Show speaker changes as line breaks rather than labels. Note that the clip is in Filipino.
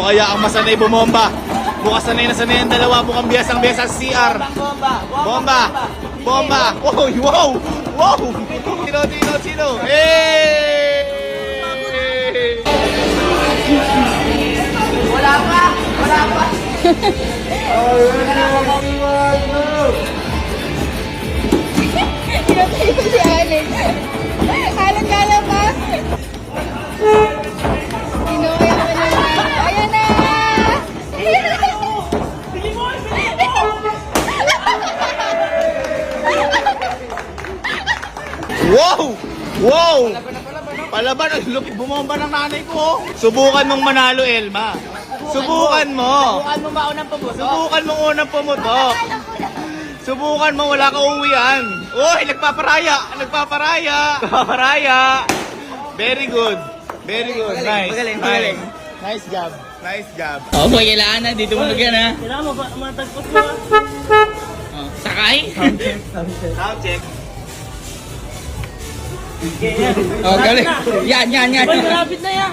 Kaya ang masanay bumomba. Bukas sanay na sanay ang dalawa. Mukhang biyasang-biyasa sa CR. Bomba! Bomba! Wow! Wow! Wow! Sino? Hey!
Wala pa!
Pinatay ko si Allen. Allen, kaya pa? Kinuha ko na. Ayan na!
Wow! Wow! Palaban, ang lupit bumomba ng nanay ko. Subukan mong manalo, Elma. Subukan mo.
Subukan mo maunang pumuto.
Subukan mong unang pumutok. Subukan mo, wala ka uwian. Uy, nagpaparaya. Very good. Nice.
Magaling.
Nice job.
Oh, boy, kailangan na. Dito mo lagyan, ha?
Kailangan mo ba matagpos mo?
Oh, sakay?
Sound check.
Oh, galing. Yan.
Boy, malapit na yan.